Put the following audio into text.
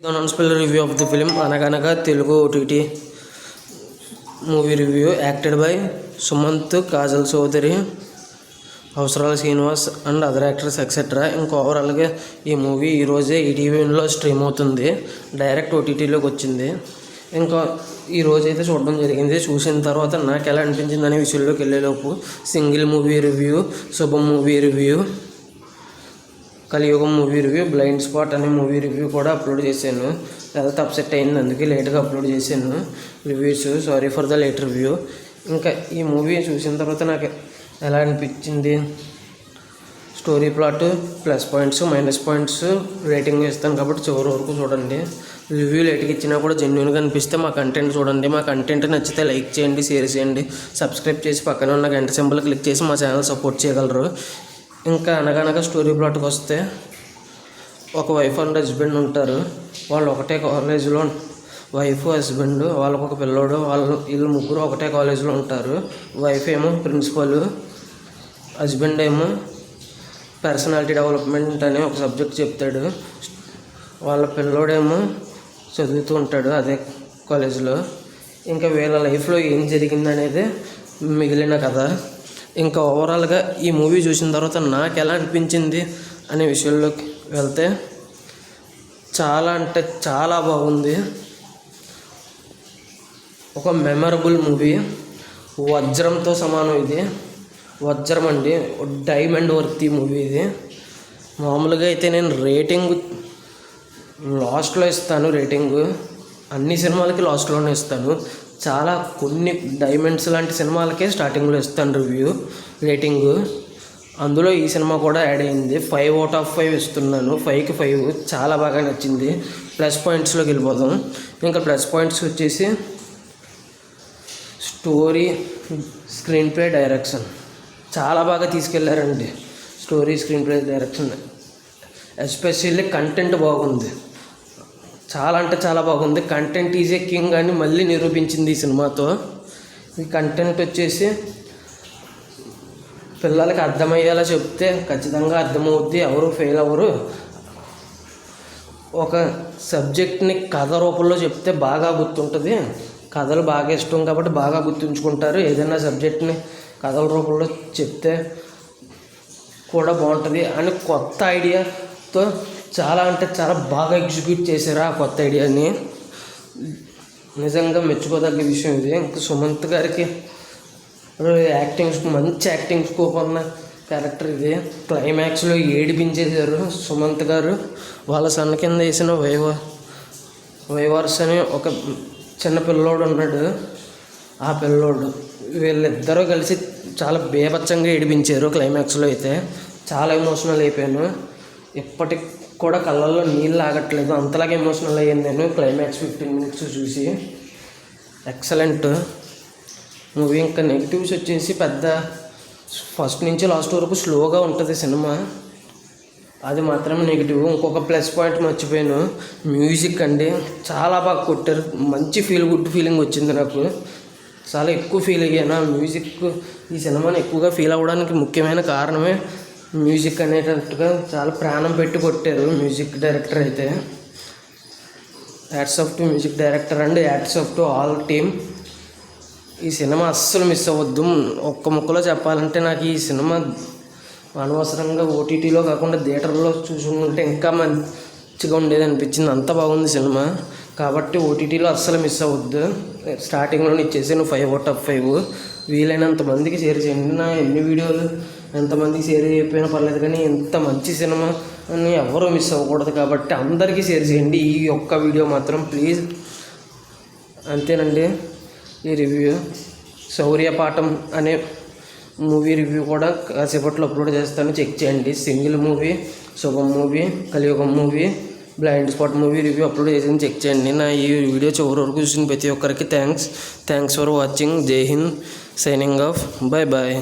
The non-spoiler review of the film Anaganaga Telugu OTT movie review, acted by Sumant, Kajal Chaudhary, అవసరాల Srinivas and other actors etcetera. ఇంకా ఓవరాల్గా ఈ movie ఈరోజే ఈటీవీలో stream అవుతుంది, direct ఓటీటీలోకి వచ్చింది. ఇంకా ఈరోజు అయితే చూడడం జరిగింది. చూసిన తర్వాత నాకు ఎలా అనిపించింది అనే విషయంలోకి వెళ్ళేలోపు సింగిల్ మూవీ రివ్యూ, శుభం మూవీ రివ్యూ, కలియుగం మూవీ రివ్యూ, బ్లైండ్ స్పాట్ అనే మూవీ రివ్యూ కూడా అప్లోడ్ చేశాను. హెల్త్ అప్సెట్ అయింది, అందుకే లేట్గా అప్లోడ్ చేశాను reviews. Sorry for the late review. ఇంకా ఈ మూవీ చూసిన తర్వాత నాకు ఎలా అనిపించింది, story plot, plus points, minus points rating ఇస్తాను కాబట్టి చివరి వరకు చూడండి. రివ్యూ లేట్గా ఇచ్చినా కూడా జెన్యున్గా అనిపిస్తే మా కంటెంట్ చూడండి. మా కంటెంట్ నచ్చితే లైక్ చేయండి, షేర్ చేయండి, సబ్స్క్రైబ్ చేసి పక్కన ఉన్న గంట సింబల్ క్లిక్ చేసి మా ఛానల్ సపోర్ట్ చేయగలరు. ఇంకా అనగనగా స్టోరీ ప్లాట్కి వస్తే, ఒక వైఫ్ అండ్ హస్బెండ్ ఉంటారు. వాళ్ళు ఒకటే కాలేజీలో, వైఫ్ హస్బెండ్, వాళ్ళకు ఒక పిల్లోడు, వీళ్ళు ముగ్గురు ఒకటే కాలేజీలో ఉంటారు. వైఫ్ ఏమో ప్రిన్సిపల్, హస్బెండ్ ఏమో పర్సనాలిటీ డెవలప్మెంట్ అనే ఒక సబ్జెక్ట్ చెప్తాడు. వాళ్ళ పిల్లోడేమో చదువుతూ ఉంటాడు అదే కాలేజీలో. ఇంకా వీళ్ళ లైఫ్లో ఏం జరిగింది అనేది మిగిలిన కథ. ఇంకా ఓవరాల్గా ఈ మూవీ చూసిన తర్వాత నాకు ఎలా అనిపించింది అనే విషయంలోకి వెళ్తే, చాలా అంటే చాలా బాగుంది. ఒక మెమరబుల్ మూవీ, వజ్రంతో సమానం ఇది. వజ్రం అండి, డైమండ్ వర్తీ మూవీ ఇది. మామూలుగా అయితే నేను రేటింగ్ లాస్ట్లో ఇస్తాను. రేటింగు అన్ని సినిమాలకి లాస్ట్లోనే ఇస్తాను. చాలా కొన్ని డైమండ్స్ లాంటి సినిమాలకే స్టార్టింగ్లో ఇస్తాను రివ్యూ రేటింగు. అందులో ఈ సినిమా కూడా యాడ్ అయింది. 5/5 ఇస్తున్నాను. 5కి 5 చాలా బాగా నచ్చింది. ప్లస్ పాయింట్స్లోకి వెళ్ళిపోదాం. ఇంకా ప్లస్ పాయింట్స్ వచ్చేసి స్టోరీ, స్క్రీన్ ప్లే, డైరెక్షన్ చాలా బాగా తీసుకెళ్లారండి. Story, screenplay, direction, especially content బాగుంది. చాలా అంటే చాలా బాగుంది. కంటెంట్ ఈజ్ ఏ కింగ్ అని మళ్ళీ నిరూపించింది ఈ సినిమాతో. ఈ కంటెంట్ వచ్చేసి పిల్లలకి అర్థమయ్యేలా చెప్తే ఖచ్చితంగా అర్థమవుద్ది, ఎవరు ఫెయిల్ అవ్వరు. ఒక సబ్జెక్ట్ని కథ రూపంలో చెప్తే బాగా గుర్తుంటుంది. కథలు బాగా ఇష్టం కాబట్టి బాగా గుర్తుంచుకుంటారు. ఏదైనా సబ్జెక్ట్ని కథల రూపంలో చెప్తే కూడా బాగుంటుంది అని కొత్త ఐడియాతో చాలా అంటే చాలా బాగా ఎగ్జిక్యూట్ చేశారు ఆ కొత్త ఐడియాని. నిజంగా మెచ్చుకోదగ్గ విషయం ఇది. ఇంకా సుమంత్ గారికి యాక్టింగ్, మంచి యాక్టింగ్ స్కోప్ ఉన్న క్యారెక్టర్ ఇది. క్లైమాక్స్లో ఏడిపించేశారు సుమంత్ గారు. వాళ్ళ సన్న కింద వేసిన వైవర్స్ అని ఒక చిన్న పిల్లోడు ఉన్నాడు. ఆ పిల్లోడు వీళ్ళిద్దరూ కలిసి చాలా బేభత్సంగా ఏడిపించారు. క్లైమాక్స్లో అయితే చాలా ఎమోషనల్ అయిపోయాను. ఇప్పటికి కూడా కళ్ళల్లో నీళ్ళు ఆగట్లేదు, అంతలాగా ఎమోషనల్ అయ్యాను నేను క్లైమాక్స్ 15 minutes చూసి. Excellent movie. ఇంకా నెగిటివ్స్ వచ్చేసి పెద్ద, ఫస్ట్ నుంచి లాస్ట్ వరకు స్లోగా ఉంటుంది సినిమా, అది మాత్రమే నెగిటివ్. ఇంకొక ప్లస్ పాయింట్ మర్చిపోయాను, మ్యూజిక్ అండి. చాలా బాగా కొట్టారు. మంచి గుడ్ ఫీలింగ్ వచ్చింది నాకు. చాలా ఎక్కువ ఫీల్ అయ్యాను ఆ మ్యూజిక్. ఈ సినిమాని ఎక్కువగా ఫీల్ అవ్వడానికి ముఖ్యమైన కారణమే మ్యూజిక్ అనేటట్టుగా చాలా ప్రాణం పెట్టి కొట్టారు మ్యూజిక్ డైరెక్టర్ అయితే. Hats off to music director and hats off to all team. ఈ సినిమా అస్సలు మిస్ అవ్వద్దు. ఒక్క ముక్కలో చెప్పాలంటే నాకు ఈ సినిమా అనవసరంగా ఓటీటీలో కాకుండా థియేటర్లో చూసుకుంటే ఇంకా మంచిగా ఉండేది అనిపించింది. అంత బాగుంది సినిమా. కాబట్టి ఓటీటీలో అస్సలు మిస్ అవ్వద్దు. స్టార్టింగ్లో ఇచ్చేసాను 5/5. వీలైనంత మందికి షేర్ చేయండి. నా ఎన్ని వీడియోలు ఎంతమందికి షేర్ చేయకపోయినా పర్లేదు, కానీ ఇంత మంచి సినిమా అని ఎవరూ మిస్ అవ్వకూడదు కాబట్టి అందరికీ షేర్ చేయండి ఈ ఒక్క వీడియో మాత్రం ప్లీజ్. అంతేనండి ఈ రివ్యూ. శౌర్యపాఠం అనే మూవీ రివ్యూ కూడా కాసేపట్లో అప్లోడ్ చేస్తాను, చెక్ చేయండి. సింగిల్ మూవీ, శుభం మూవీ, కలియుగం movie, blind spot movie review upload చేసి చెక్ చేయండి. నా ఈ వీడియో చివరి వరకు చూసిన ప్రతి ఒక్కరికి thanks for watching. Jai Hind, signing off, bye bye.